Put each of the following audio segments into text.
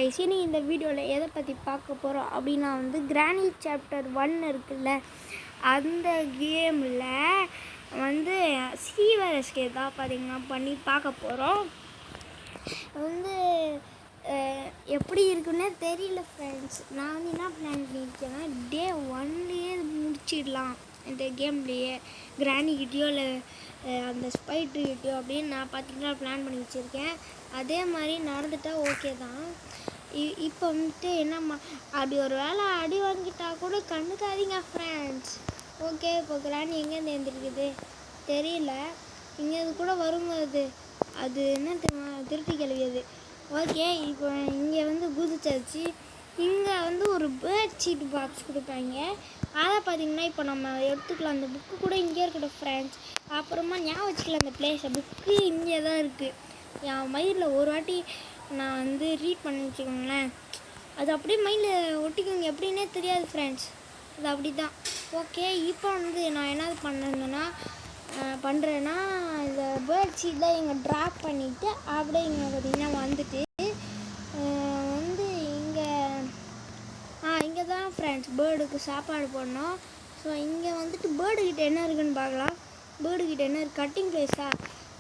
guys, இனி இந்த வீடியோவில் எதை பற்றி பார்க்க போகிறோம் அப்படின்னா கிரானி சாப்டர் 1 இருக்குல்ல, அந்த கேமில் சீவரஸ்கே தான் பார்த்தீங்கன்னா பண்ணி பார்க்க போகிறோம். எப்படி இருக்குன்னே தெரியல ஃப்ரெண்ட்ஸ். நான் என்ன பிளான் பண்ணியிருக்கேன்னா, டே 1லேயே முடிச்சிடலாம் இந்த கேம்லேயே, கிரானிக்கிட்டேயோ இல்லை அந்த ஸ்பைட்ருக்கிட்டேயோ அப்படின்னு நான் பார்த்தீங்கன்னா பிளான் பண்ணி வச்சுருக்கேன். அதே மாதிரி நடந்துட்டால் ஓகே தான். இப்போ என்னம்மா அப்படி ஒரு வேளை அடி வாங்கிட்டா கூட கண்டுக்காதீங்க ஃப்ரெண்ட்ஸ். ஓகே, இப்போ கிரானி எங்கேருந்து எழுந்திருக்குது தெரியல, இங்கேருந்து கூட வரும்போது அது என்ன தெரியுமா, திருட்டு கிளவியது. ஓகே, இப்போ இங்கே குதிச்சாச்சு. இங்கே ஒரு பேர்ட் ஷீட் பாக்ஸ் கொடுப்பாங்க, அதை பார்த்திங்கன்னா இப்போ நம்ம எடுத்துக்கலாம். அந்த புக்கு கூட இங்கே இருக்கட்டும் ஃப்ரெண்ட்ஸ், அப்புறமா ஞாபகம் வச்சுக்கலாம். அந்த பிளேஸை புக்கு இங்கே தான் இருக்குது. என் மைண்டில் ஒரு வாட்டி நான் ரீட் பண்ணி வச்சுக்கோங்களேன், அது அப்படியே மைண்டில் ஒட்டிக்கோங்க. எப்படின்னே தெரியாது ஃப்ரெண்ட்ஸ், அது அப்படி தான். ஓகே, இப்போ நான் என்ன பண்ணுறேன்னா இந்த பேர்ட் ஷீட்டில் இங்கே ட்ராப் பண்ணிவிட்டு அப்படியே இங்கே பார்த்திங்கன்னா வந்துட்டு இங்கே தான் ஃப்ரெண்ட்ஸ் பேர்டுக்கு சாப்பாடு போடணும். ஸோ இங்கே பேர்டுக்கிட்ட என்ன இருக்குதுன்னு பார்க்கலாம். பேர்டுக்கிட்ட என்ன இருக்குது, கட்டிங் பிளேஸா?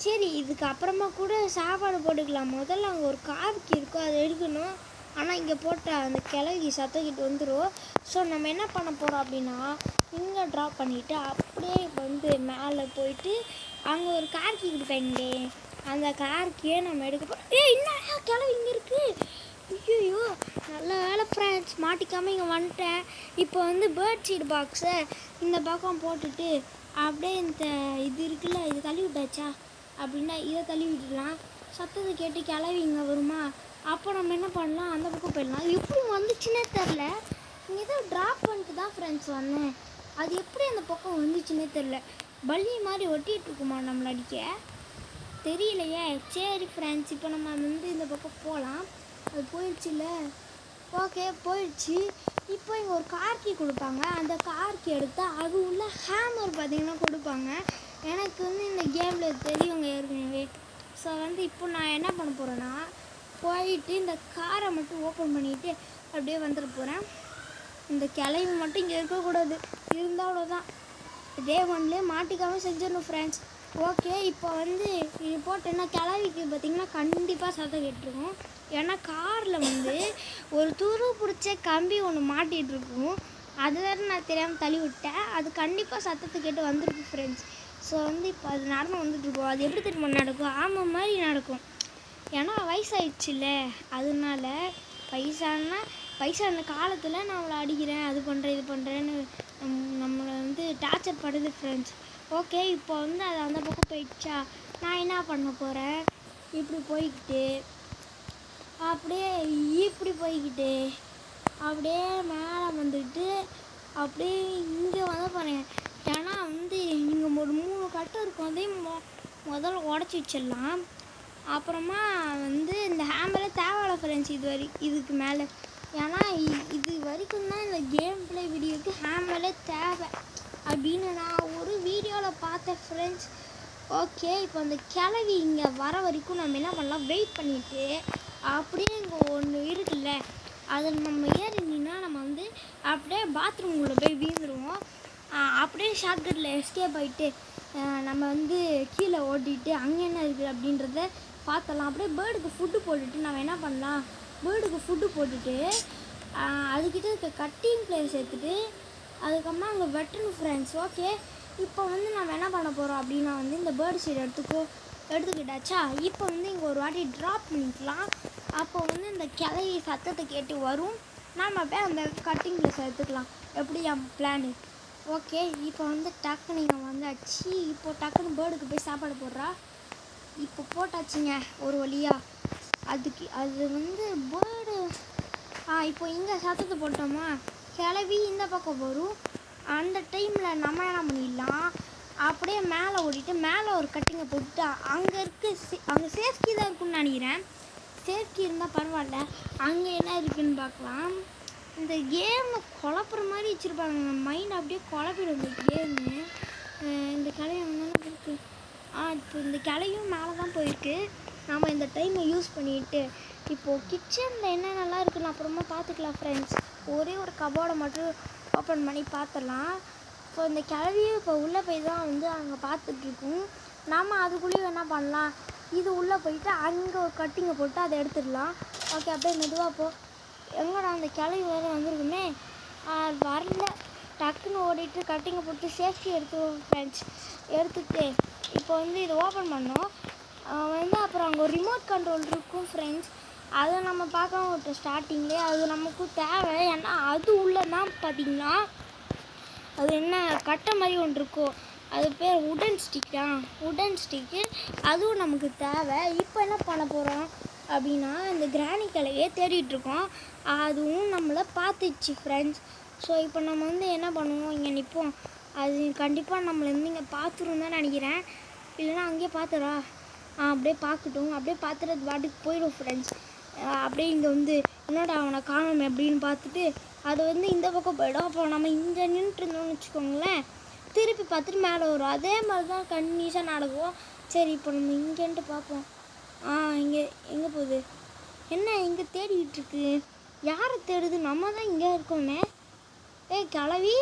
சரி, இதுக்கு அப்புறமா கூட சாப்பாடு போட்டுக்கலாம். முதல்ல அங்கே ஒரு கார்க்கு இருக்கும், அதை எடுக்கணும். ஆனால் இங்கே போட்டால் அந்த கிளவி சத்தக்கிட்டு வந்துடும். ஸோ நம்ம என்ன பண்ண போகிறோம் அப்படின்னா, இங்கே ட்ராப் பண்ணிவிட்டு அப்படியே இப்போ மேலே போயிட்டு அங்கே ஒரு கார்க்கி கொடுப்பாங்களே, அந்த கார்க்கியே நம்ம எடுக்க போகிறோம். என்ன கிளவி இங்கே இருக்குது? ஐயோ, நல்ல வேலை ஃப்ரெண்ட்ஸ், மாட்டிக்காமல் இங்கே வந்துட்டேன். இப்போ பேர்ட் ஷீட் பாக்ஸை இந்த பக்கம் போட்டுட்டு அப்படியே இந்த இது இருக்குல்ல, இது தள்ளி விட்டாச்சா அப்படின்னா இதை தள்ளி விட்டுடலாம். சத்தத்தை கேட்டு கிளவி இங்கே வருமா, அப்போ நம்ம என்ன பண்ணலாம், அந்த பக்கம் போயிடலாம். எப்படி வந்துச்சுன்னே தெரில. இங்கே ஏதோ ட்ராப் பண்ணிட்டு தான் ஃப்ரெண்ட்ஸ் வந்தேன், அது எப்படி அந்த பக்கம் வந்துச்சுன்னே தெரில. பள்ளி மாதிரி ஒட்டிகிட்டு இருக்குமா நம்மளை அடிக்க தெரியலையே. சரி ஃப்ரெண்ட்ஸ், இப்போ நம்ம இந்த பக்கம் போகலாம். அது போயிடுச்சுல்ல. ஓகே, போயிடுச்சு. இப்போ இங்கே ஒரு கார்க்கி கொடுப்பாங்க, அந்த கார்க்கி எடுத்தால் அது உள்ள ஹேமர் பார்த்திங்கன்னா கொடுப்பாங்க. எனக்கு இந்த கேமில் தெரியுங்க ஏற்கனவே. ஸோ இப்போ நான் என்ன பண்ண போகிறேன்னா, போயிட்டு இந்த காரை மட்டும் ஓப்பன் பண்ணிவிட்டு அப்படியே வந்துட போகிறேன். இந்த கிளவி மட்டும் இங்கே இருக்கக்கூடாது, இருந்தால் அவ்வளோதான். இதே 1லேயே மாட்டிக்காமல் செஞ்சிடணும் ஃப்ரெண்ட்ஸ். ஓகே, இப்போ இது போட்டேன்னா கிளவிக்கு பார்த்திங்கன்னா கண்டிப்பாக சத்தம் கேட்டுருக்கும். ஏன்னா காரில் ஒரு துரு பிடிச்ச கம்பி ஒன்று மாட்டிகிட்டு இருக்கும். அது வேறு நான் தெரியாமல் தள்ளி விட்டேன், அது கண்டிப்பாக சத்தத்தை கேட்டு வந்துருக்கு ஃப்ரெண்ட்ஸ். ஸோ இப்போ அது நடந்து வந்துட்டுருக்கோம். அது எப்படி திரும்ப நடக்கும், ஆமாம் மாதிரி நடக்கும். ஏன்னா வயசாகிடுச்சுல்ல, அதனால வயசான காலத்தில் நான் அவளை அடிக்கிறேன், அது பண்ணுறேன் இது பண்ணுறேன்னு நம்மளை டார்ச்சர் பண்ணுது ஃப்ரெண்ட்ஸ். ஓகே, இப்போ அது அந்த பக்கம் போயிடுச்சா, நான் என்ன பண்ண போகிறேன், இப்படி போய்கிட்டு அப்படியே இப்படி போய்கிட்டு அப்படியே மேலே வந்துட்டு அப்படியே இங்கே போகிறேன். ஏன்னா இங்கே ஒரு 3 கட்டு இருக்கும், அதையும் முதல்ல உடச்சி வச்சிடலாம். அப்புறமா இந்த ஹேமரே தேவையில்ல ஃப்ரெண்ட்ஸ் இதுக்கு மேலே. ஏன்னா இது வரைக்கும் தான் இந்த கேம் பிளே வீடியோக்கு ஹேமரே தேவை அப்படின்னு நான் ஒரு வீடியோவில் பார்த்தேன் ஃப்ரெண்ட்ஸ். ஓகே, இப்போ அந்த கிளவி இங்கே வர வரைக்கும் நம்ம என்ன பண்ணலாம், வெயிட் பண்ணிவிட்டு அப்படியே இங்கே ஒன்று இருக்குல்ல, அதில் நம்ம ஏறினா நம்ம அப்படியே பாத்ரூம்குள்ளே போய் வீழ்ந்துருவோம். அப்படியே ஷார்ட்கட்டில் எஸ்கேப் ஆகிட்டு நம்ம கீழே ஓட்டிட்டு அங்கே என்ன இருக்குது அப்படின்றத பார்த்தலாம். அப்படியே பேர்டுக்கு ஃபுட்டு போட்டுட்டு நம்ம என்ன பண்ணலாம், பேர்டுக்கு ஃபுட்டு போட்டுட்டு அதுக்கிட்ட இருக்க கட்டிங் பிளேஸ் எடுத்துகிட்டு அதுக்கப்புறமா அங்கே வெட்டணும் ஃப்ரெண்ட்ஸ். ஓகே, இப்போ நம்ம என்ன பண்ண போகிறோம் அப்படின்னா இந்த பேர்டு சீட் எடுத்துக்கிட்டாச்சா, இப்போ இங்கே ஒரு வாட்டி ட்ராப் பண்ணிக்கலாம். அப்போ இந்த கிளவி சத்தத்தை கேட்டு வரும், நாம் அப்படியே அந்த கட்டிங் பிளேஸை எடுத்துக்கலாம். எப்படி என் பிளானு. ஓகே, இப்போ டக்குன்னு இங்கே வந்தாச்சு. இப்போ டக்குன்னு பேர்டுக்கு போய் சாப்பாடு போடுறா. இப்போ போட்டாச்சுங்க ஒரு வழியாக. அதுக்கு அது பேர்டு இப்போ இங்கே சத்தத்தை போட்டோமா, கிளவி இந்த பக்கம் வரும். அந்த டைமில் நம்ம என்ன பண்ணிடலாம், அப்படியே மேலே ஓடிட்டு மேலே ஒரு கட்டிங்கை போட்டுட்டு அங்கே சேஃப்டி தான் இருக்குன்னு நினைக்கிறேன். சேஃப்டி இருந்தால் பரவாயில்ல, அங்கே என்ன இருக்குதுன்னு பார்க்கலாம். இந்த கேமை குழப்புற மாதிரி வச்சுருப்பாங்க, மைண்ட் அப்படியே குழப்பிடும் இந்த கேமு. இந்த கிளை அங்கே இருக்குது. இப்போ இந்த கிளையும் மேலே தான் போயிருக்கு. நாம் இந்த டைமை யூஸ் பண்ணிவிட்டு இப்போது கிச்சனில் என்னென்னலாம் இருக்குன்னு அப்புறமா பார்த்துக்கலாம் ஃப்ரெண்ட்ஸ். ஒரே ஒரு கபோர்டை மட்டும் ஓப்பன் பண்ணி பார்த்துடலாம். ஸோ இந்த கிளவியும் இப்போ உள்ளே போய் தான் வந்து அங்கே பார்த்துட்ருக்கோம். நம்ம அதுக்குள்ளேயும் என்ன பண்ணலாம், இது உள்ளே போயிட்டு அங்கே ஒரு கட்டிங்கை போட்டு அதை எடுத்துடலாம். ஓகே, அப்படியே மெதுவாக போ. எங்கடா அந்த கிளவி வேறு வந்துருக்குமே, வரல. டக்குன்னு ஓடிட்டு கட்டிங்கை போட்டு சேஃப்டி எடுத்துவோம் ஃப்ரெண்ட்ஸ். எடுத்துகிட்டு இப்போ வந்து இதை ஓப்பன் பண்ணோம் வந்து அப்புறம் அங்கே ஒரு ரிமோட் கண்ட்ரோல் இருக்கும் ஃப்ரெண்ட்ஸ். அதை நம்ம பார்க்கலாம் விட்டோம் ஸ்டார்டிங்லேயே. அது நமக்கும் தேவை. ஏன்னா அது உள்ளதான் பார்த்திங்கன்னா அது என்ன கட்டை மாதிரி ஒன்று இருக்கும், அது பேர் உடன் ஸ்டிக் தான். உடன் ஸ்டிக்கு அதுவும் நமக்கு தேவை. இப்போ என்ன பண்ண போகிறோம் அப்படின்னா இந்த கிராணி கிளையே தேடிட்டுருக்கோம். அதுவும் நம்மளை பார்த்துச்சு ஃப்ரெண்ட்ஸ். ஸோ இப்போ நம்ம வந்து என்ன பண்ணுவோம், இங்கே நிற்போம். அது கண்டிப்பாக நம்மளை வந்து இங்கே பார்த்துரும் தான் நினைக்கிறேன். இல்லைன்னா அங்கேயே பார்த்துடா. அப்படியே பார்க்கட்டும். அப்படியே பார்த்துட்டு அது வாட்டுக்கு போயிடும் ஃப்ரெண்ட்ஸ். அப்படியே இங்கே வந்து என்னடா அவனை காணோம் அப்படின்னு பார்த்துட்டு அது வந்து இந்த பக்கம் போயிடும். அப்போ நம்ம இங்கே நின்றுட்டு இருந்தோம்னு வச்சுக்கோங்களேன், திருப்பி பார்த்துட்டு மேலே வரும். அதே மாதிரி தான் கன்டினியூஸாக நடக்கும். சரி, இப்போ நம்ம இங்கேன்ட்டு பார்ப்போம். இங்கே எங்கே போகுது, என்ன இங்கே தேடிக்கிட்டு இருக்கு, யாரை தேடுது, நம்ம தான் இங்கே இருக்கோமே. கிளவி,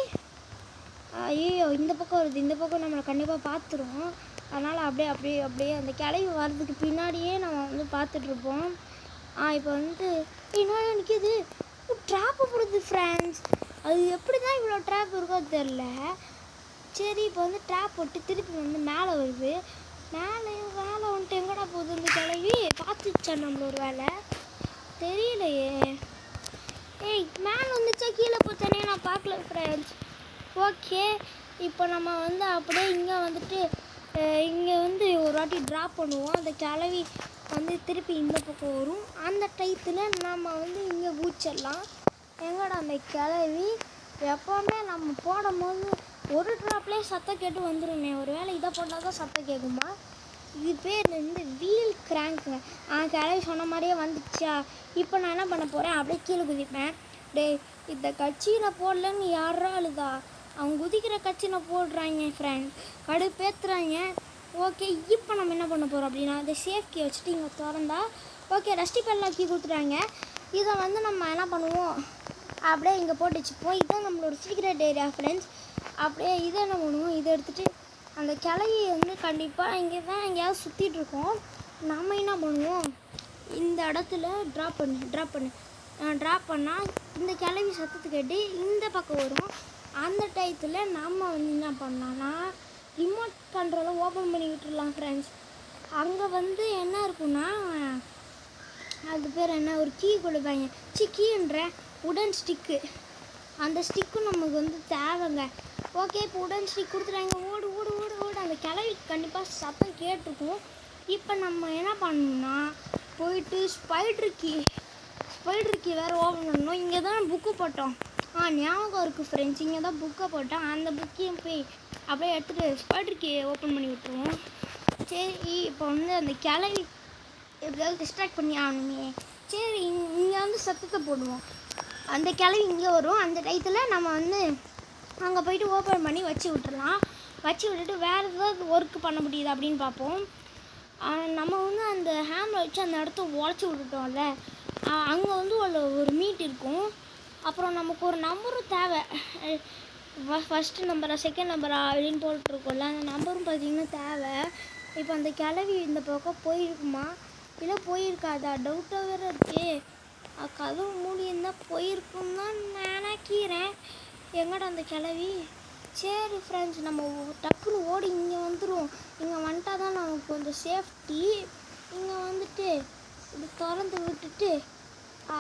ஐயோ இந்த பக்கம் வருது, இந்த பக்கம் நம்மளை கண்டிப்பாக பார்த்துரும். அதனால் அப்படியே அந்த கிளவி வர்றதுக்கு பின்னாடியே நம்ம வந்து பார்த்துட்ருப்போம். இப்போ வந்து இன்னொன்று நிற்கிது, ட்ராப்பு போடுது ஃப்ரெண்ட்ஸ். அது எப்படி தான் இவ்வளோ ட்ராப் இருக்கோ தெரில. சரி, இப்போ வந்து ட்ராப் போட்டு திருப்பி வந்து மேலே வருது. மேலே வந்துட்டு எங்கடா போகுது இந்த கிளவி, பார்த்துச்சா நம்மளோட வேலை தெரியலையே. மேலே வந்துச்சா கீழே போச்சானே நான் பார்க்கல ஃப்ரெண்ட்ஸ். ஓகே, இப்போ நம்ம வந்து அப்படியே இங்கே வந்துட்டு இங்கே வந்து ஒரு வாட்டி ட்ராப் பண்ணுவோம். அந்த கிளவி வந்து திருப்பி இந்த பக்கம் வரும். அந்த டயத்தில் நம்ம வந்து இங்கே ஊச்சிடலாம். எங்கடா அந்த கிளவி, எப்போவுமே நம்ம போடும்போது ஒரு ட்ராப்லேயே சத்தம் கேட்டு வந்துடுமே. ஒரு வேளை இதை போட்டால் தான் சத்தம் கேட்குமா. இது பேர் வந்து வீல் கிராங்க்குங்க. கிளவி சொன்ன மாதிரியே வந்துச்சா. இப்போ நான் என்ன பண்ண போகிறேன், அப்படியே கீழே குதிப்பேன். இந்த கட்சியில் போடலன்னு யாரா அழுதா, அவங்க குதிக்கிற கட்சியில் போடுறாங்க ஃப்ரெண்ட், கடுப்பேற்றுறாங்க. ஓகே, இப்போ நம்ம என்ன பண்ண போகிறோம் அப்படின்னா அந்த சேஃப் கீ வச்சுட்டு இங்கே திறந்தா ஓகே ரஸ்டி பெல்லாம் கீ கொடுத்துட்டாங்க. இதை வந்து நம்ம என்ன பண்ணுவோம், அப்படியே இங்கே போட்டு வச்சுப்போம். இதுதான் நம்மளோட சீக்ரெட் ஏரியா ஃப்ரெண்ட்ஸ். அப்படியே இதை என்ன பண்ணுவோம், இதை எடுத்துகிட்டு அந்த கிளையை வந்து கண்டிப்பாக இங்கே தான் எங்கேயாவது சுற்றிட்டுருக்கோம். நம்ம என்ன பண்ணுவோம், இந்த இடத்துல ட்ராப் பண்ணால் இந்த கிளவி சத்தத்தை கேட்டு இந்த பக்கம் வரும். அந்த டயத்தில் நம்ம வந்து என்ன பண்ணலாம்னா ரிமோட் கண்ட்ரோலை ஓப்பன் பண்ணி விட்டுடலாம் ஃப்ரெண்ட்ஸ். அங்கே வந்து என்ன இருக்குன்னா அது பேர் என்ன, ஒரு கீ கொடுப்பாங்க. கீன்ற உடன் ஸ்டிக்கு, அந்த ஸ்டிக்கும் நமக்கு வந்து தேவைங்க. ஓகே, இப்போ உடன் ஸ்டிக் கொடுத்துட்டாங்க. ஓடு ஓடு ஓடு ஓடு. அந்த கிளவி கண்டிப்பாக சத்தம் கேட்டிருக்கும். இப்போ நம்ம என்ன பண்ணணும்னா போயிட்டு ஸ்பைடர் கீ வேறு ஓப்பன் பண்ணணும். இங்கே தான் புக்கு போட்டோம். ஞாபகம் இருக்குது ஃப்ரெண்ட்ஸ், இங்கே தான் புக்கை போட்டோம். அந்த புக்கையும் போய் அப்படியே எடுத்துகிட்டு ஸ்பைடர் கீ ஓப்பன் பண்ணி விட்டுருவோம். சரி, இப்போ வந்து அந்த கிளவி எப்படியாவது டிஸ்ட்ராக்ட் பண்ணி ஆகணுமே. சரி, இங்கே வந்து சத்தத்தை போடுவோம். அந்த கிளவி இங்கே வரும். அந்த டயத்தில் நம்ம வந்து அங்கே போயிட்டு ஓப்பன் பண்ணி வச்சு விட்டுறலாம். வச்சு விட்டுட்டு வேறு ஏதாவது ஒர்க்கு பண்ண முடியுது அப்படின்னு பார்ப்போம். நம்ம வந்து அந்த ஹேமரை வச்சு அந்த இடத்த உடச்சி விட்டுட்டோம்ல, அங்கே வந்து ஒரு மீட் இருக்கும். அப்புறம் நமக்கு ஒரு நம்பரும் தேவை. ஃபஸ்ட்டு நம்பரா செகண்ட் நம்பரா அப்படின்னு போட்டுருக்கோம்ல, அந்த நம்பரும் பார்த்திங்கன்னா தேவை. இப்போ அந்த கிளவி இந்த பக்கம் போயிருக்குமா இல்லை போயிருக்காதா டவுட்டாக வேறு இருக்கே. கதவு மூடி இருந்தால் போயிருக்குன்னு தான் நினைக்கிறேன். எங்கடா அந்த கிளவி. சரி ஃப்ரெண்ட்ஸ், நம்ம டக்குன்னு ஓடி இங்கே வந்துடும். இங்கே வந்துட்டா தான் நமக்கு கொஞ்சம் சேஃப்டி. இங்கே வந்துட்டு இது திறந்து விட்டுட்டு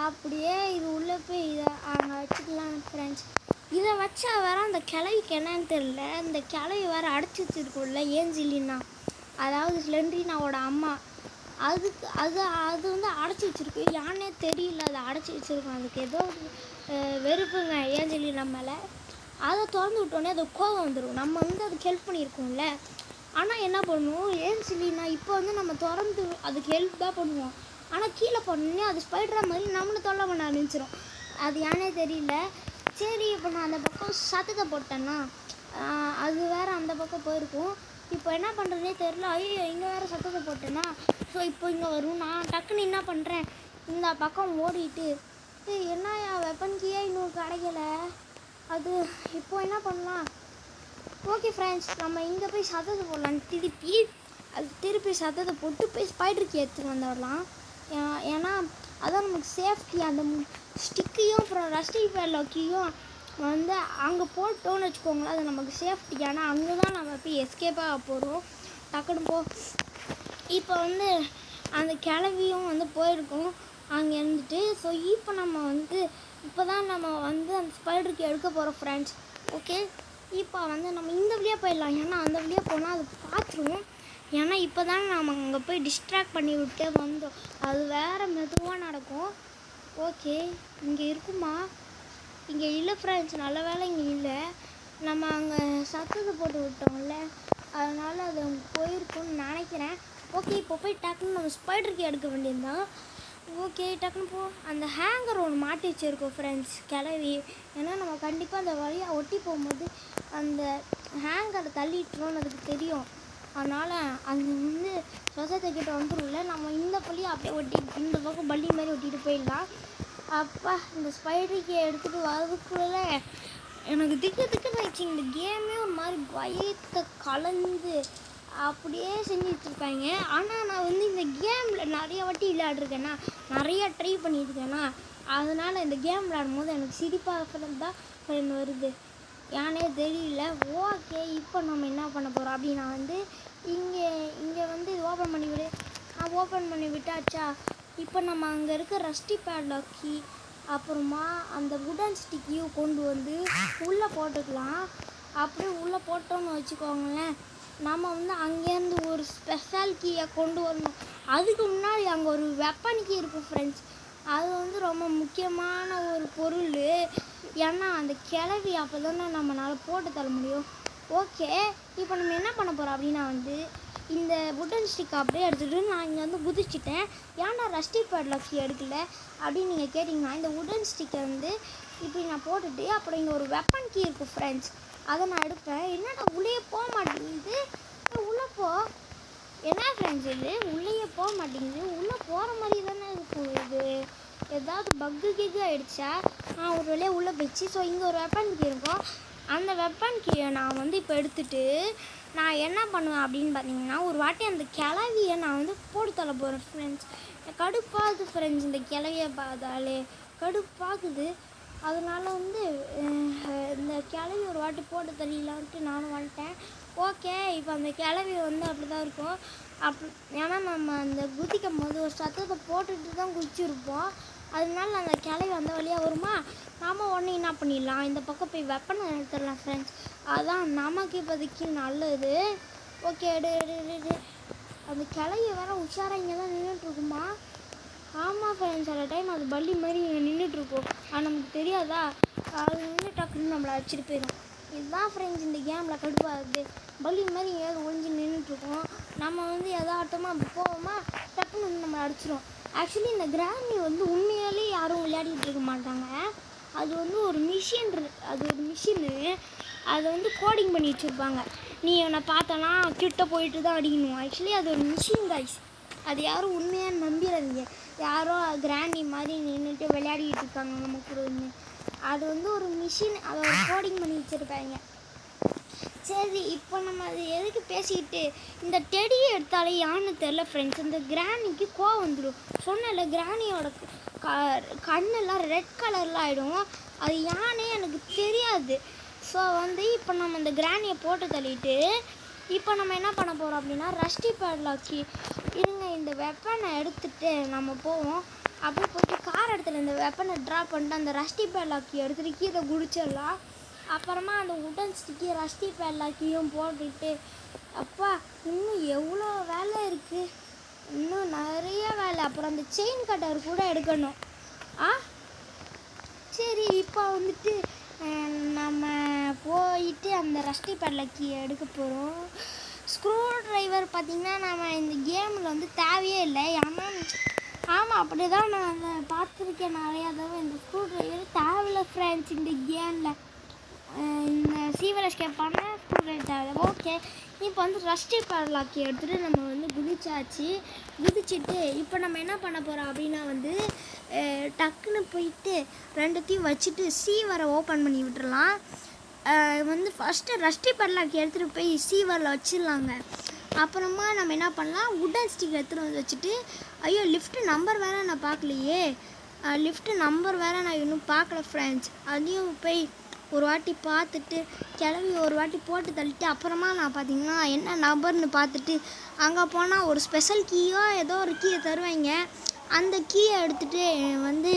அப்படியே இது உள்ளே போய் இதை அங்கே வச்சுக்கலாம் ஃப்ரெண்ட்ஸ். இதை வச்சா வேறு அந்த கிளவிக்கு என்னன்னு தெரியல. இந்த கிளவி வேறு அடைச்சி வச்சுருக்கோம்ல ஏஞ்சலினா, அதாவது ஸ்லெண்ட்ரினாவோட அம்மா. அது வந்து அடைச்சி வச்சுருக்கு. யானே தெரியல, அதை அடைச்சி வச்சுருக்கோம். அதுக்கு ஏதோ வெறுப்புங்க ஏஞ்சலினா மேலே. அதை திறந்து விட்டோன்னே அது கோவம் வந்துடும். நம்ம வந்து அதுக்கு ஹெல்ப் பண்ணியிருக்கோம்ல. ஆனால் என்ன பண்ணுவோம், ஏஞ்சலினா இப்போ வந்து நம்ம திறந்து அதுக்கு ஹெல்ப் தான் பண்ணுவோம். ஆனால் கீழே போனோடனே அது ஸ்பைடரா மாதிரி நம்மளை தொல்லை பண்ண ஆரம்பிச்சிடும். அது யானே தெரியல. சரி, இப்போ நான் அந்த பக்கம் சத்தத்தை போட்டேன்னா அது வேறு அந்த பக்கம் போயிருக்கும். இப்போ என்ன பண்ணுறதுனே தெரில. ஐயோ, இங்கே வேறு சத்தத்தை போட்டேன்னா ஸோ இப்போ இங்கே வரும். நான் டக்குன்னு என்ன பண்ணுறேன், இந்த பக்கம் ஓடிட்டு என்னையா வெப்பன் கீயே இன்னும் கிடைக்கல, அது இப்போ என்ன பண்ணலாம்? ஓகே ஃப்ரெண்ட்ஸ், நம்ம இங்கே போய் சத்தத்தை போடலாம். திருப்பி சத்தத்தை போட்டு போய் ஸ்பைடர் கீ எடுத்துகிட்டு வந்துடலாம். ஏன்னா அதான் நமக்கு சேஃப்டி. அந்த ஸ்டிக்கையும் அப்புறம் ரஸ்டி பேட்லாக்கையும் வந்து அங்கே போட்டோன்னு வச்சுக்கோங்களேன், அது நமக்கு சேஃப்டி. ஏன்னா அங்கே தான் நம்ம போய் எஸ்கேப்பாக போகிறோம். டக்குன்னு போ. இப்போ வந்து அந்த கிளவியும் வந்து போயிருக்கோம் அங்கே இருந்துட்டு. ஸோ இப்போ நம்ம வந்து இப்போ தான் நம்ம அந்த ஸ்பைடருக்கு எடுக்க போகிறோம் ஃப்ரெண்ட்ஸ். ஓகே, இப்போ வந்து நம்ம இந்த வழியாக போயிடலாம். ஏன்னா அந்த வழியாக போனால் அது பார்த்துருவோம். ஏன்னா இப்போ தானே நம்ம அங்கே போய் டிஸ்ட்ராக்ட் பண்ணி விட்டு வந்தோம். அது வேறு மெதுவாக நடக்கும். ஓகே, இங்கே இருக்குமா? இங்கே இல்லை ஃப்ரெண்ட்ஸ், நல்ல வேலை இங்கே இல்லை. நம்ம அங்கே சத்தத்தை போட்டு விட்டோம்ல, அதனால் அது போயிருக்குன்னு நினைக்கிறேன். ஓகே, இப்போ போய் டக்குன்னு நம்ம ஸ்பைடருக்கு எடுக்க வேண்டியதுதான். ஓகே, டக்குன்னு போ. அந்த ஹேங்கர் ஒன்று மாட்டி வச்சுருக்கோம் ஃப்ரெண்ட்ஸ் கிளவி. ஏன்னா நம்ம கண்டிப்பாக அந்த வழியாக ஒட்டி போகும்போது அந்த ஹேங்கரை தள்ளிட்டுறோன்னு அதுக்கு தெரியும். அதனால் அது வந்து சொசத்தை கிட்ட வந்துடும்ல, நம்ம இந்த பள்ளியை அப்படியே ஒட்டி இந்த பக்கம் பள்ளி மாதிரி ஒட்டிகிட்டு போயிடலாம். அப்பா, இந்த ஸ்பைடருக்கு எடுத்துகிட்டு வரதுக்குள்ளே எனக்கு திக்கு ஆயிடுச்சு. இந்த கேமே ஒரு மாதிரி பயத்தை கலந்து அப்படியே செஞ்சுட்ருக்காங்க. ஆனால் நான் வந்து இந்த கேமில் நிறைய வாட்டி விளையாடுருக்கேன்னா, நிறையா ட்ரை பண்ணியிருக்கேன்னா, அதனால் இந்த கேம் விளையாடும் போது எனக்கு சிரிப்பாக தான் வருது. ஏன்னே தெரியல. ஓகே, இப்போ நம்ம என்ன பண்ண போகிறோம் அப்படின்னா வந்து இங்கே வந்து இது ஓப்பன் பண்ணி விடு. ஓப்பன் பண்ணி விட்டாச்சா? இப்போ நம்ம அங்கே இருக்க ரஸ்டி பேட்லாக்கி அப்புறமா அந்த வுடன் ஸ்டிக்கையும் கொண்டு வந்து உள்ளே போட்டுக்கலாம். அப்படியே உள்ளே போட்டோன்னு வச்சுக்கோங்களேன், நம்ம வந்து அங்கேருந்து ஒரு ஸ்பெஷல் கீயை கொண்டு வரணும். அதுக்கு முன்னாடி அங்கே ஒரு வெப்பன் கீ இருக்கும் ஃப்ரெண்ட்ஸ். அது வந்து ரொம்ப முக்கியமான ஒரு பொருள். ஏன்னா அந்த கிளவி அப்போ தானே நம்மளால் போட்டு தர முடியும். ஓகே, இப்போ நம்ம என்ன பண்ண போகிறோம் அப்படின்னா வந்து இந்த வுடன் ஸ்டிக் அப்படியே எடுத்துகிட்டு நான் இங்கே வந்து குதிச்சிட்டேன். ஏன்னா ரஸ்டி பேட்லாக்கி எடுக்கல அப்படின்னு நீங்கள் கேட்டிங்கன்னா, இந்த வுடன் ஸ்டிக்கை வந்து இப்படி நான் போட்டுட்டு அப்புறம் இங்கே ஒரு வெப்பன் கீ இருக்குது ஃப்ரெண்ட்ஸ், அதை நான் எடுப்பேன். என்னடா உள்ளே போக மாட்டேங்குது, உள்ளே போ. என்ன ஃப்ரெண்ட்ஸ் இது உள்ளேயே போக மாட்டேங்குது? உள்ளே போகிற மாதிரி தானே இருக்கும். இது ஏதாவது பக்கு ஆகிடுச்சா? ஒரு வழியாக உள்ளே போயிடுச்சு. ஸோ இங்கே ஒரு வெப்பன் கீ இருக்கும். அந்த வெப்பன் கீயை நான் வந்து இப்போ எடுத்துகிட்டு நான் என்ன பண்ணுவேன் அப்படின்னு பார்த்தீங்கன்னா, ஒரு வாட்டி அந்த கிளவியை நான் வந்து போட்டு தள்ள போகிறேன் ஃப்ரெண்ட்ஸ். கடுப்பாகுது ஃப்ரெண்ட்ஸ், இந்த கிளவியை பார்த்தாலே கடுப்பாகுது. அதனால வந்து இந்த கிளவி ஒரு வாட்டி போட்டு தள்ளிடலான்ட்டு நானும் வந்துட்டேன். ஓகே, இப்போ அந்த கிளவி வந்து அப்படி தான் இருக்கும். ஏன்னா நம்ம அந்த குதிக்கும் போது ஒரு சத்தத்தை போட்டுட்டு தான் குதிச்சிருப்போம். அதனால அந்த கிளவி அந்த வழியாக வருமா, நாம் உடனே என்ன பண்ணிடலாம், இந்த பக்கம் போய் வெப்பனை எடுத்துடலாம் ஃப்ரெண்ட்ஸ். அதான் நமக்கு இப்போதைக்கு நல்லது. ஓகே, எடு. அந்த கிளவி வேறு உஷாராக இங்கே தான் நின்றுட்டுருக்குமா? ஆமாம் ஃப்ரெண்ட்ஸ், சில டைம் அது பள்ளி மாதிரி இங்கே நின்றுட்டுருக்கோம். அது நமக்கு தெரியாதா? அது நின்று டக்குன்னு நம்மளை அடிச்சிட்டு போயிடும். இதுதான் ஃப்ரெண்ட்ஸ் இந்த கேமில் கடுப்பாகுது. பள்ளி மாதிரி எங்கேயாவது ஒழிஞ்சு நின்றுட்டுருக்கோம். நம்ம வந்து எதார்த்தமாக அப்படி போவோமா, டக்குன்னு வந்து நம்மளை அடிச்சிடும். ஆக்சுவலி இந்த கிராமி வந்து உண்மையாலே யாரும் விளையாடிட்டு இருக்க மாட்டாங்க. அது வந்து ஒரு மிஷின், அது ஒரு மிஷினு. அதை வந்து கோடிங் பண்ணி வச்சுருப்பாங்க. நீ என்னை பார்த்தனா கிட்ட போயிட்டு தான் அடிக்கணும். ஆக்சுவலி அது ஒரு மிஷின் கைஸ். அது யாரும் உண்மையாக நம்பிடாதீங்க. யாரோ கிராண்டி மாதிரி நின்றுட்டு விளையாடிட்டு இருக்காங்க நமக்கு. அது வந்து ஒரு மிஷின், அதை ஒரு கோடிங் பண்ணி வச்சுருப்பாங்க. சரி, இப்போ நம்ம அது எதுக்கு பேசிக்கிட்டு இந்த டெடியை எடுத்தாலே யான்னு தெரில ஃப்ரெண்ட்ஸ். இந்த கிராணிக்கு கோவம் வந்துடும். சொன்னல, கிராணியோட கண்ணெல்லாம் ரெட் கலரில் ஆகிடும். அது யானே எனக்கு தெரியாது. ஸோ வந்து இப்போ நம்ம இந்த கிராணியை போட்டு தள்ளிட்டு இப்போ நம்ம என்ன பண்ண போகிறோம் அப்படின்னா, ரஸ்டி பேட்லாக்கி இருங்க, இந்த வெப்பனை எடுத்துகிட்டு நம்ம போவோம். அப்படியே போய்ட்டு கார் இடத்துல இந்த வெப்பனை ட்ராப் பண்ணிட்டு அந்த ரஸ்டி பேட்லாக்கி எடுத்துகிட்டு கீழே குடிச்சிடலாம். அப்புறமா அந்த உடன் ஸ்டிக்கி ரஸ்டி பேட்லாக்கியும் போட்டுட்டு, அப்பா இன்னும் எவ்வளோ வேலை இருக்குது, இன்னும் நிறைய வேலை. அப்புறம் அந்த செயின் கட்டர் கூட எடுக்கணும். சரி, இப்போ வந்துட்டு நம்ம போயிட்டு அந்த ரஸ்டி பேட்லாக்கி எடுக்க போகிறோம். ஸ்க்ரூ ட்ரைவர் பார்த்திங்கன்னா நம்ம இந்த கேமில் வந்து தேவையே இல்லை. ஏன்னா ஆமாம், அப்படி தான் நான் பார்த்துருக்கேன் நிறையா தடவை. இந்த ஸ்க்ரூ ட்ரைவர் தேவையில்லை ஃப்ரெண்ட்ஸ் இந்த கேமில். இந்த சீவர் எஸ்கேப் பண்ண ஸ்டூடெண்ட் தேவை. ஓகே, இப்போ வந்து ரஸ்டி பேட்லாக்கி எடுத்துகிட்டு நம்ம வந்து குதிச்சுட்டு இப்போ நம்ம என்ன பண்ண போகிறோம் அப்படின்னா வந்து டக்குன்னு போயிட்டு ரெண்டுத்தையும் வச்சுட்டு சீவரை ஓப்பன் பண்ணி விட்டுறலாம். வந்து ஃபஸ்ட்டு ரஸ்டி பேட்லாக்கி எடுத்துகிட்டு போய் சீவரில் வச்சிடலாங்க. அப்புறமா நம்ம என்ன பண்ணலாம், உடன் ஸ்டிக் எடுத்துகிட்டு வந்து வச்சுட்டு, ஐயோ லிஃப்ட்டு நம்பர் வேறு நான் பார்க்கலையே, லிஃப்ட்டு நம்பர் வேறு நான் இன்னும் பார்க்கல ஃப்ரெண்ட்ஸ். அதையும் போய் ஒரு வாட்டி பார்த்துட்டு கிளம்பி ஒரு வாட்டி போட்டு தள்ளிட்டு அப்புறமா நான் பார்த்தீங்கன்னா என்ன நம்பர்னு பார்த்துட்டு அங்கே போனால் ஒரு ஸ்பெஷல் கீயோ ஏதோ ஒரு கீயை தருவாங்க. அந்த கீயை எடுத்துகிட்டு வந்து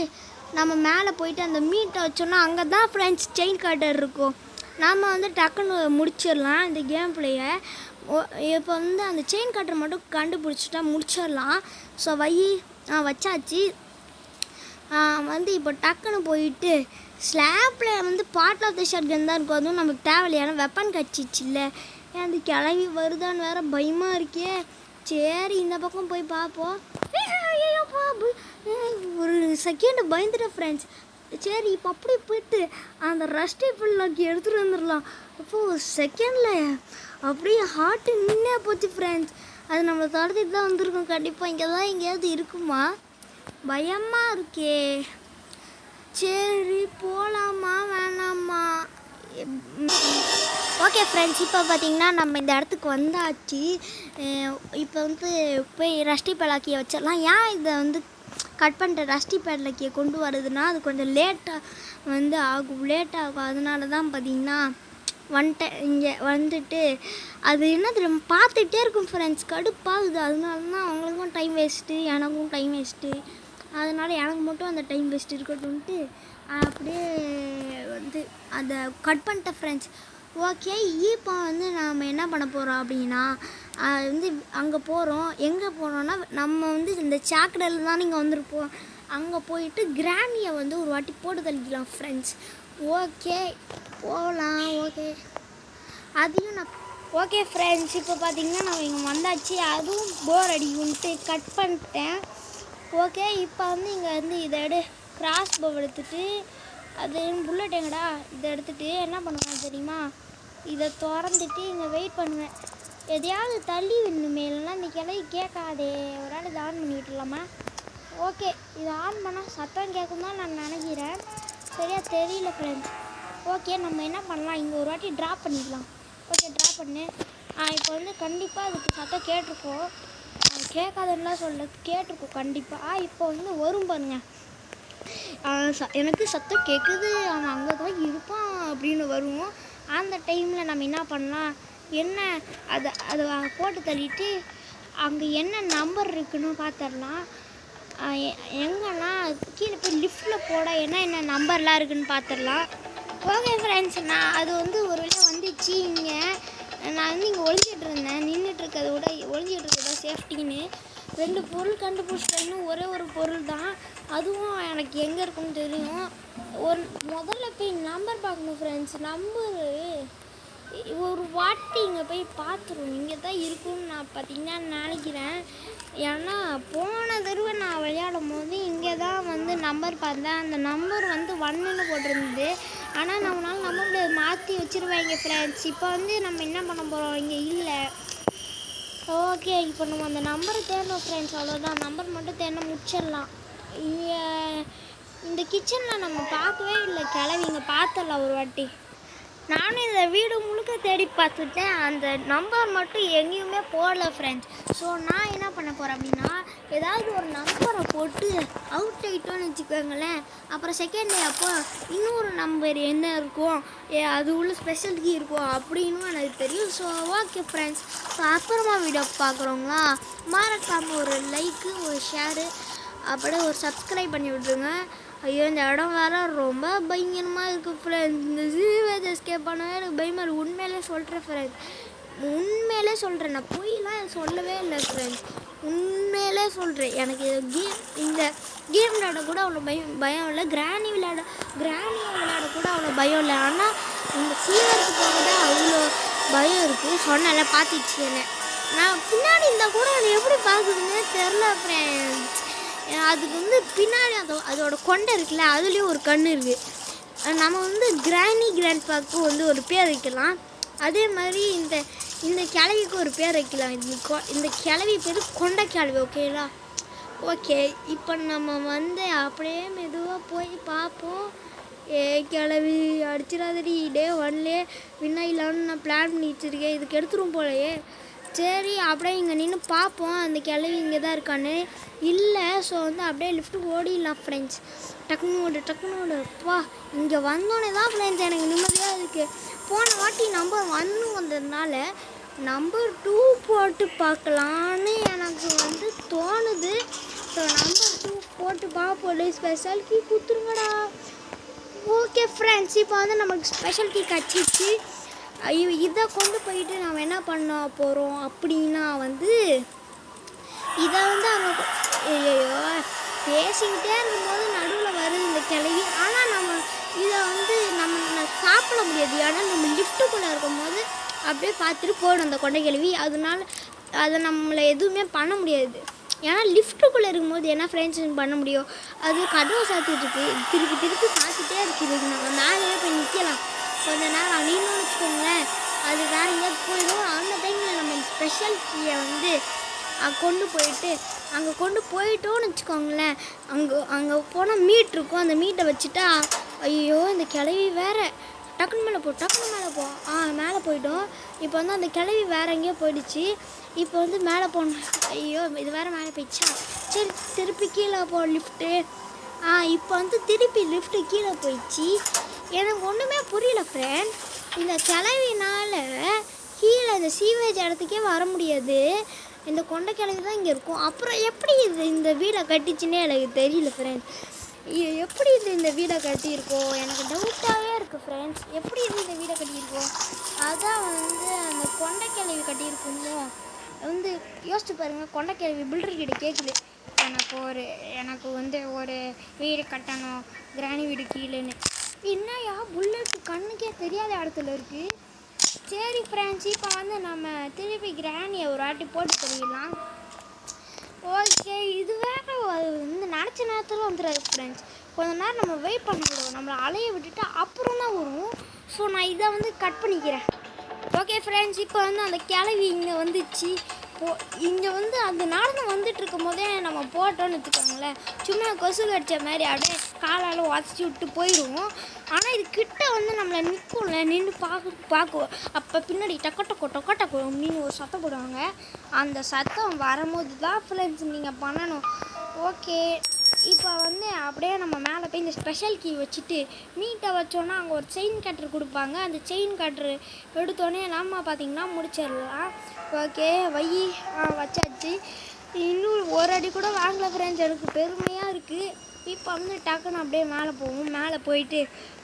நம்ம மேலே போயிட்டு அந்த மீட்டை வச்சோன்னா அங்கே தான் ஃப்ரெண்ட்ஸ் செயின் கட்டர் இருக்கும். நாம் வந்து டக்குன்னு முடிச்சிடலாம் இந்த கேம் பிளேயை. இப்போ வந்து அந்த செயின் கட்டர் மட்டும் கண்டுபிடிச்சிட்டா முடிச்சிடலாம். ஸோ வச்சாச்சு. வந்து இப்போ டக்குன்னு போயிட்டு ஸ்லாப்பில் வந்து பார்ட் ஆஃப் த ஷாட்கன் தான் இருக்கும். அதுவும் நமக்கு தேவையான வெப்பன் கட்சிச்சு இல்லை, ஏன் அது கிளம்பி வருதான்னு வேறு பயமாக இருக்கே. சரி இந்த பக்கம் போய் பார்ப்போம். ஒரு செகண்டு பயந்துட்டேன் ஃப்ரெண்ட்ஸ். சரி இப்போ அப்படி போயிட்டு அந்த ரஸ்டி ஃபுல்லாக்கி எடுத்துகிட்டு வந்துடலாம். அப்போது ஒரு செகண்டில் அப்படியே ஹார்ட்டு நின்னே போச்சு ஃப்ரெண்ட்ஸ். அது நம்மளை தடுத்துட்டு தான் வந்திருக்கோம். கண்டிப்பாக இங்கே தான் எங்கேயாவது இருக்குமா, பயமாக இருக்கே. சரி போகலாமா வேணாமா? ஓகே ஃப்ரெண்ட்ஸ், இப்போ பார்த்தீங்கன்னா நம்ம இந்த இடத்துக்கு வந்தாச்சு. இப்போ வந்து போய் ரஸ்டி பேட்லாக்கியை வச்சிடலாம். ஏன் இதை வந்து கட் பண்ணிட்டு ரஸ்டி பேட்லாக்கியை கொண்டு வருதுன்னா அது கொஞ்சம் லேட்டாக வந்து ஆகும். அதனால தான் பார்த்தீங்கன்னா வந்துட்டேன். இங்கே வந்துட்டு அது என்னது நம்ம பார்த்துட்டே இருக்கும் ஃப்ரெண்ட்ஸ், கடுப்பாகுது. அதனால தான் அவங்களுக்கும் டைம் வேஸ்ட்டு, எனக்கும் டைம் வேஸ்ட்டு. அதனால் எனக்கு மட்டும் அந்த டைம் வேஸ்ட் இருக்கட்டும்ன்ட்டு அப்படியே வந்து அதை கட் பண்ணிட்டேன் ஃப்ரெண்ட்ஸ். ஓகே, இப்போ வந்து நாம் என்ன பண்ண போகிறோம் அப்படின்னா வந்து அங்கே போகிறோம். எங்கே போகிறோன்னா நம்ம வந்து இந்த சாக்கடையில் தான் நீங்கள் வந்திருப்போம். அங்கே போயிட்டு கிராண்டியை வந்து ஒரு வாட்டி போட்டு தள்ளிக்கலாம் ஃப்ரெண்ட்ஸ். ஓகே போகலாம். ஓகே ஃப்ரெண்ட்ஸ், இப்போ பார்த்தீங்கன்னா நம்ம இங்கே வந்தாச்சு. அதுவும் போர் அடிக்கும்ட்டு கட் பண்ணிட்டேன். ஓகே, இப்போ வந்து இங்கே வந்து இதை கிராஸ் பவ் எடுத்துகிட்டு அது புல்லட் எங்கடா இதை எடுத்துகிட்டு என்ன பண்ணுவேன் தெரியுமா, இதை திறந்துட்டு இங்கே வெயிட் பண்ணுவேன். எதையாவது தள்ளி விடணுமே, இல்லைன்னா இந்த கிளவி கேட்காதே. ஒரு ஆள் இதை ஆன் பண்ணி விட்டுலாமா? ஓகே, இதை ஆன் பண்ணால் சத்தம் கேட்கும் தான் நான் நினைக்கிறேன், சரியாக தெரியல ஃப்ரெண்ட்ஸ். ஓகே, நம்ம என்ன பண்ணலாம், இங்கே ஒரு வாட்டி ட்ராப் பண்ணிக்கலாம். ஓகே ட்ராப் பண்ணு. இப்போ வந்து கண்டிப்பாக அதுக்கு சத்தம் கேட்டிருக்கோம், கேட்காதுன்னா சொல்ல கேட்டிருக்கோம் கண்டிப்பாக. இப்போ வந்து வரும் பாருங்க, எனக்கு சத்தம் கேட்குது, அவன் அங்கே தான் இருப்பான் அப்படின்னு வரும். அந்த டைமில் நம்ம என்ன பண்ணலாம், என்ன அதை போட்டு தள்ளிட்டு அங்கே என்ன நம்பர் இருக்குன்னு பார்த்துடலாம். எங்கன்னா கீழே போய் லிஃப்ட்டில் போட என்ன நம்பர்லாம் இருக்குதுன்னு பார்த்துடலாம். ஓகே ஃப்ரெண்ட்ஸ், நான் அது வந்து ஒரு வேளை வந்துச்சு. இங்கே நான் வந்து இங்கே ஒழிஞ்சிட்டு இருந்தேன், நின்றுட்டுருக்கதை விட ஒழிஞ்சிட்டு இருக்கதா சேஃப்டின்னு 2 பொருள் கண்டுபிடிச்சிட்டேன்னு. ஒரே ஒரு பொருள் தான், அதுவும் எனக்கு எங்கே இருக்குன்னு தெரியும். முதல்ல போய் நம்பர் பார்க்கணும் ஃப்ரெண்ட்ஸ். நம்பரு ஒரு வாட்டி இங்கே போய் பார்த்துருவோம், இங்கே தான் இருக்குன்னு நான் பார்த்தீங்கன்னா நினைக்கிறேன். ஏன்னா போன தடவை நான் விளையாடும் போது இங்கே தான் வந்து நம்பர் பார்த்தேன். அந்த நம்பர் வந்து 1ன்னு போட்டிருந்தது. ஆனால் நம்மளால் நம்ப முடியாது, மாற்றி வச்சுருவாங்க ஃப்ரெண்ட்ஸ். இப்போ வந்து நம்ம என்ன பண்ண போகிறோம், இங்கே இல்லை. ஓகே, இப்போ நம்ம அந்த நம்பரை தேடணும் ஃப்ரெண்ட்ஸ், அவ்வளோதான். நம்பர் மட்டும் தேட முடிச்சிடலாம். இந்த கிச்சனில் நம்ம பார்க்கவே இல்லை கிளவி, இங்கே பார்த்துடலாம் ஒரு வாட்டி. நானும் இந்த வீடு முழுக்க தேடி பார்த்துட்டேன், அந்த நம்பர் மட்டும் எங்கேயுமே போடல ஃப்ரெண்ட்ஸ். ஸோ நான் என்ன பண்ண போகிறேன் அப்படின்னா, ஏதாவது ஒரு நம்பரை போட்டு அவுட் ஆகிட்டோன்னு வச்சுக்கோங்களேன். அப்புறம் செகண்ட் டே அப்போ இன்னொரு நம்பர் என்ன இருக்கும், அது உள்ள ஸ்பெஷல் கீ இருக்கும் அப்படின்னு எனக்கு தெரியும். ஸோ ஓகே ஃப்ரெண்ட்ஸ், ஸோ அப்புறமா வீடியோ பார்க்குறவங்களா மறக்காமல் ஒரு லைக்கு, ஒரு ஷேரு, அப்படியே ஒரு சப்ஸ்கிரைப் பண்ணி விட்ருங்க. ஐயோ, இந்த இடம் வேறு ரொம்ப பயங்கரமாக இருக்குது ஃப்ரெண்ட்ஸ். இந்த சீவேஜ் எஸ்கேப் பண்ணவே எனக்கு பயமாக இருக்குது. உண்மையிலே சொல்கிறேன் ஃப்ரெண்ட்ஸ், உண்மையிலே சொல்கிறேன், நான் பொய்லாம் சொல்லவே இல்லை ஃப்ரெண்ட்ஸ். உண்மையிலே சொல்கிறேன், எனக்கு இந்த கேம் விளையாட கூட அவ்வளோ பயம் இல்லை. கிராணி விளையாட கூட அவ்வளோ பயம் இல்லை. ஆனால் இந்த சீவருக்கு போகிறது அவ்வளோ பயம் இருக்குது. சொன்னால பார்த்துச்சு என்ன, நான் பின்னாடி இருந்தால் கூட அது எப்படி பார்க்குதுன்னே தெரில ஃப்ரெண்ட்ஸ். அதுக்கு வந்து பின்னாடி அதோட கொண்டை இருக்குல்ல, அதுலேயும் ஒரு கண் இருக்குது. நம்ம வந்து கிராணி கிராண்ட்பாக்கு வந்து ஒரு பேர் வைக்கலாம். அதே மாதிரி இந்த இந்த கிழவிக்கு ஒரு பேர் வைக்கலாம். இந்த கிழவி பேர் கொண்ட கிழவி. ஓகேங்களா? ஓகே, இப்போ நம்ம வந்து அப்படியே மெதுவாக போய் பார்ப்போம். கிளவி அடிச்சிடாதடி, டே 1லே வின்னாயிலான்னு நான் பிளான் பண்ணி வச்சுருக்கேன். இதுக்கு எடுத்துரும் போலையே. சரி, அப்படியே இங்கே நின்று பார்ப்போம் அந்த கிளவி இங்கே தான் இருக்கான்னு. இல்லை, ஸோ வந்து அப்படியே லிஃப்ட்டு ஓடிடலாம் ஃப்ரெண்ட்ஸ். டக்குன்னு ஓடு. அப்பா, இங்கே வந்தோடனே தான் ஃப்ரெண்ட்ஸ் எனக்கு நிம்மதியாக இருக்குது. போன வாட்டி நம்பர் 1 வந்ததுனால நம்பர் 2 போட்டு பார்க்கலான்னு எனக்கு வந்து தோணுது. ஸோ நம்பர் 2 போட்டு பார்ப்போம். ஸ்பெஷல் கீ கொடுத்துருங்கடா. ஓகே ஃப்ரெண்ட்ஸ், இப்போ வந்து நமக்கு ஸ்பெஷல் கீ கிடச்சிச்சு. இதை கொண்டு போயிட்டு நம்ம என்ன பண்ண போகிறோம் அப்படின்னா வந்து இதை வந்து அவங்க பேசிக்கிட்டே இருக்கும்போது நடுவில் வருது இந்த கிளவி. ஆனால் நம்ம இதை வந்து நம்ம சாப்பிட முடியாது. ஏன்னா நம்ம லிஃப்ட்டுக்குள்ளே இருக்கும்போது அப்படியே பார்த்துட்டு போயிடும் அந்த கொண்டை கிளவி. அதனால அதை நம்மளை எதுவுமே பண்ண முடியாது. ஏன்னா லிஃப்ட்டுக்குள்ளே இருக்கும்போது என்ன ஃப்ரெண்ட்ஸ் பண்ண முடியும்? அது கதவை சாத்திட்டு இருக்கு, திருப்பி பார்த்துட்டே இருக்குது. நம்ம மேலே போய் நிற்கலாம் கொஞ்ச நேரம் நின்று வச்சுக்கோங்களேன். அது வேறு எங்கேயாவது போயிடும். அந்த டைமில் நம்ம ஸ்பெஷல் கீயை வந்து கொண்டு போயிட்டோன்னு வச்சுக்கோங்களேன். அங்கே போனால் மீட் இருக்கும். அந்த மீட்டை வச்சுட்டா ஐயோ இந்த கிளவி வேறு டக்குன்னு மேலே போ மேலே போயிட்டோம். இப்போ வந்து அந்த கிளவி வேறு எங்கேயோ போயிடுச்சு. இப்போ வந்து மேலே போகணும். ஐயோ இது வேறு மேலே போயிடுச்சா. சரி, திருப்பி கீழே லிஃப்ட்டு. இப்போ வந்து திருப்பி லிஃப்ட்டு கீழே போயிடுச்சு. எனக்கு ஒன்றுமே புரியல ஃப்ரெண்ட். இந்த கிளவினால் கீழே இந்த சீவேஜ் இடத்துக்கே வர முடியாது. இந்த கொண்டை கிளவி தான் இங்கே இருக்கும். அப்புறம் எப்படி இந்த வீடை கட்டிச்சுன்னே எனக்கு தெரியல ஃப்ரெண்ட்ஸ். எப்படி இந்த வீடை கட்டியிருக்கோம் எனக்கு டவுட்டாகவே இருக்குது ஃப்ரெண்ட்ஸ். எப்படி இந்த வீடை கட்டியிருக்கோம்? அதான் வந்து அந்த கொண்டை கிளவி கட்டியிருக்குமோ வந்து யோசிச்சு பாருங்கள். கொண்டை கிளவி பில்டர்கிட்ட கேட்குது, எனக்கு வந்து ஒரு வீடு கட்டணும், கிராணி வீடு கீழேன்னு. என்னையா புல்லட்டு கண்ணுக்கே தெரியாத இடத்துல இருக்குது. சரி ஃப்ரெண்ட்ஸ், இப்போ வந்து நம்ம திருப்பி கிராணியை ஒரு வாட்டி போட்டு தெரியலாம். ஓகே, இது வேறு வந்து நினச்ச நேரத்தில் வந்துடாது ஃப்ரெண்ட்ஸ். கொஞ்ச நேரம் நம்ம வெயிட் பண்ணிவிடுவோம். நம்மளை அலைய விட்டுட்டு அப்புறம் தான் வரும். ஸோ நான் இதை வந்து கட் பண்ணிக்கிறேன். ஓகே ஃப்ரெண்ட்ஸ், இப்போ வந்து அந்த கிளவி இங்கே வந்துச்சு. இங்கே வந்து அந்த நடந்து வந்துட்டு இருக்கும் போதே நம்ம போட்டோன்னு வச்சுக்கோங்களேன், சும்மா கொசு கடிச்ச மாதிரி அப்படியே காலால் உடச்சி விட்டு போயிடுவோம். ஆனால் இது கிட்ட வந்து நம்மளை நிற்கும்ல, நின்று பார்க்குவோம். அப்போ பின்னாடி டொக்கோ அப்படின்னு ஒரு சத்தம் போடுவாங்க. அந்த சத்தம் வரும்போது தான் ஃப்ரெண்ட்ஸ் நீங்கள் பண்ணணும். ஓகே, இப்போ வந்து அப்படியே நம்ம மேலே போய் இந்த ஸ்பெஷல் கீ வச்சுட்டு நீட்டை வச்சோன்னா அங்கே ஒரு செயின் கட்டர் கொடுப்பாங்க. அந்த செயின் கட்டர் எடுத்தோடனே நம்ம பார்த்திங்கன்னா முடிச்சிடலாம். ஓகே, வச்சாச்சு. இன்னும் ஒரு அடி கூட வாங்கல ஃப்ரெண்ட்ஸ். எனக்கு பெருமையாக இருக்குது. இப்போ வந்து டக்குன்னு அப்படியே மேலே போவோம். மேலே போயிட்டு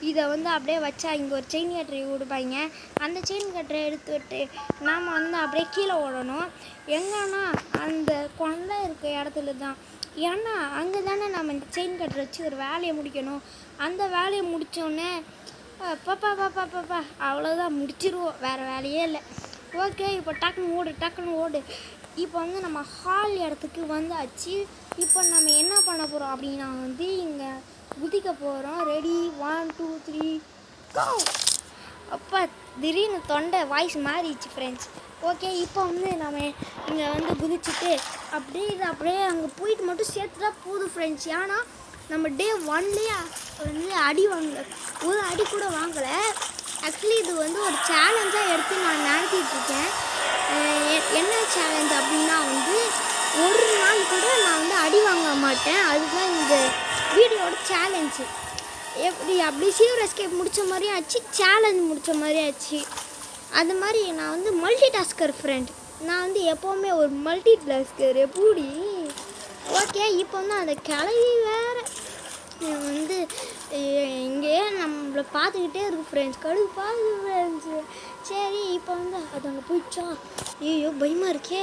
இதை வந்து அப்படியே வச்சா இங்கே ஒரு செயின் கட்டரை கொடுப்பாங்க. அந்த செயின் கட்டரை எடுத்துவிட்டு நாம் வந்து அப்படியே கீழே ஓடணும். எங்கன்னா அந்த கொண்டை இருக்க இடத்துல தான். ஏன்னா அங்கே தானே நம்ம இந்த செயின் கட்டரை வச்சு ஒரு வேலையை முடிக்கணும். அந்த வேலையை முடித்தோடனே பாப்பா அவ்வளோதான், முடிச்சிருவோம், வேறு வேலையே இல்லை. ஓகே, இப்போ டக்குன்னு ஓடு. இப்போ வந்து நம்ம ஹால் இடத்துக்கு வந்தாச்சு. இப்போ நம்ம என்ன பண்ண போகிறோம் அப்படின்னா வந்து இங்கே குதிக்க போகிறோம். ரெடி, 1 2 3 கோ. அப்போ திடீர்னு தொண்டை வாய்ஸ் மாறிடுச்சு ஃப்ரெண்ட்ஸ். ஓகே, இப்போ வந்து நம்ம இங்கே வந்து குதிச்சுட்டு அப்படியே அங்கே போயிட்டு மட்டும் சேர்த்துட்டா போதும் ஃப்ரெண்ட்ஸ். ஏன்னா நம்ம டே 1லேயே வந்து அடி வாங்கலை, ஒரு அடி கூட வாங்கலை. ஆக்சுவலி இது வந்து ஒரு சேலஞ்சாக எடுத்து நான் நடத்திட்டுருக்கேன். என்ன சேலஞ்ச் அப்படின்னா வந்து ஒரு நாள் கூட நான் வந்து அடி வாங்க மாட்டேன். அதுதான் இந்த வீடியோட சேலஞ்சு. அப்படி சீவர் எஸ்கேப் முடித்த மாதிரியும் ஆச்சு, சேலஞ்ச் முடித்த மாதிரியும் ஆச்சு. அது மாதிரி நான் வந்து மல்டி டாஸ்கர் ஃப்ரெண்ட். நான் வந்து எப்போவுமே ஒரு மல்டி டாஸ்கர் எப்படி. ஓகே, இப்போ வந்து அந்த கிளவி வேறு வந்து இங்கேயே நம்மளை பார்த்துக்கிட்டே இருக்கு ஃப்ரெண்ட்ஸ். கடுப்பாகுது ஃப்ரெண்ட்ஸு. சரி, இப்போ வந்து அது அங்கே போயிடுச்சா. ஐயோ பயமாக இருக்கே,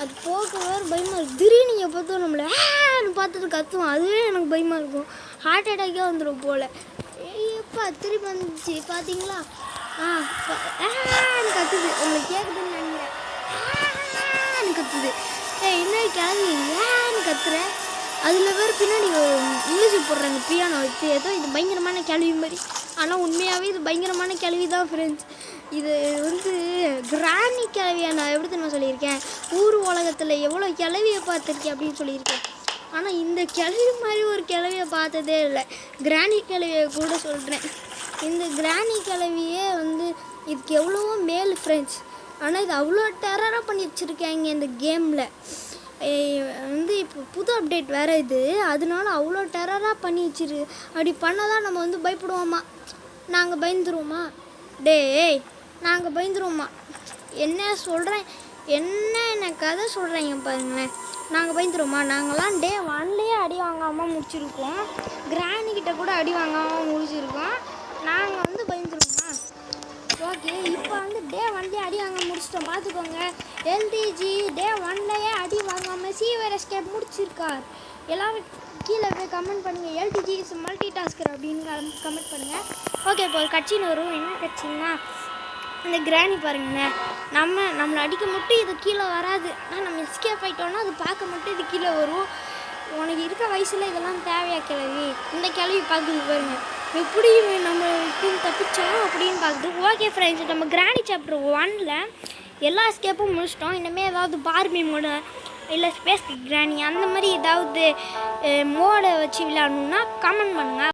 அது போக வேறு பயமாக இருக்குது. திடீர்னு நீங்கள் பார்த்தோம் நம்மளை பார்த்துட்டு கத்துவோம். அதுவே எனக்கு பயமாக இருக்கும். ஹார்ட் அட்டாக்கே வந்துடும் போல். எப்போ திருப்பி வந்துச்சு பார்த்தீங்களா? கத்துது. உங்களுக்கு கேட்குதுன்னு நினைக்கிறேன். கத்துது. என்ன கிளம்பி ஏன்னு கத்துறேன். அதில் வேறு பின்னாடி மியூசிக் போடுறேன் அந்த பியானோ வச்சு. ஏதோ இது பயங்கரமான கேள்வி மாதிரி, ஆனால் உண்மையாகவே இது பயங்கரமான கேள்வி தான் ஃப்ரெண்ட்ஸ். இது வந்து கிராணி கிழவியை நான் எப்படி தெரியுமா சொல்லியிருக்கேன், ஊர் உலகத்தில் எவ்வளோ கிழவியை பார்த்துருக்கேன் அப்படின்னு சொல்லியிருக்கேன். ஆனால் இந்த கிழவி மாதிரி ஒரு கிழவியை பார்த்ததே இல்லை. கிராணி கிழவியை கூட சொல்கிறேன். இந்த கிராணி கிழவியே வந்து இதுக்கு எவ்வளவோ மேல் ஃப்ரெண்ட்ஸ். ஆனால் இது அவ்வளோ டெரராக பண்ணி வச்சுருக்காங்க இந்த கேமில். வந்து இப்போ புது அப்டேட் வேறு இது, அதனால அவ்வளோ டெரராக பண்ணி வச்சிரு. அப்படி பண்ணால் தான் நம்ம வந்து பயப்படுவோமா, நாங்கள் பயந்துருவோமா, டேய் நாங்கள் பயந்துருவோமா, என்ன சொல்கிறேன், என்ன கதை சொல்கிறீங்க பாருங்களேன், நாங்கள் பயந்துருவோமா. நாங்கள்லாம் டே 1லேயே அடி வாங்காமல் முடிச்சிருக்கோம், கிராணிக்கிட்ட கூட அடி வாங்காமல் முடிச்சிருக்கோம், நாங்கள் வந்து பயந்துருவோமா. ஓகே, இப்போ வந்து டே 1லேயே அடி வாங்க முடிச்சிட்டோம் பார்த்துக்கோங்க. எல்டிஜி டே 1லேயே அடி வாங்காமல் சீவர் எஸ்கேப் முடிச்சிருக்கார். எல்லாரும் கீழே போய் கமெண்ட் பண்ணுங்கள், எல்டிஜி இஸ் மல்டி டாஸ்கர் அப்படின்னு கமெண்ட் பண்ணுங்கள். ஓகே, இப்போ ஒரு கட்சின்னு வரும். என்ன கட்சின்னா இந்த கிராணி பாருங்களேன், நம்மளை அடிக்க மட்டும் இது கீழே வராது, ஆனால் நம்ம எஸ்கேப் ஆகிட்டோன்னா அது பார்க்க மட்டும் இது கீழே வரும். உனக்கு இருக்க வயசில் இதெல்லாம் தேவையா கிழவி, இந்த கிழவி பார்க்குது பாருங்க, எப்படி நம்ம இப்படி தப்பிச்சோம் அப்படின்னு பார்க்குது. ஓகே ஃப்ரெண்ட்ஸ், நம்ம கிராணி சாப்டர் 1ல் எல்லா எஸ்கேப்பும் முடிச்சிட்டோம். இனிமேல் ஏதாவது பார்பி மோடு இல்லை ஸ்பேஸ் கிராணி அந்த மாதிரி ஏதாவது மோடை வச்சு விளையாடணுன்னா கமெண்ட் பண்ணுங்கள்.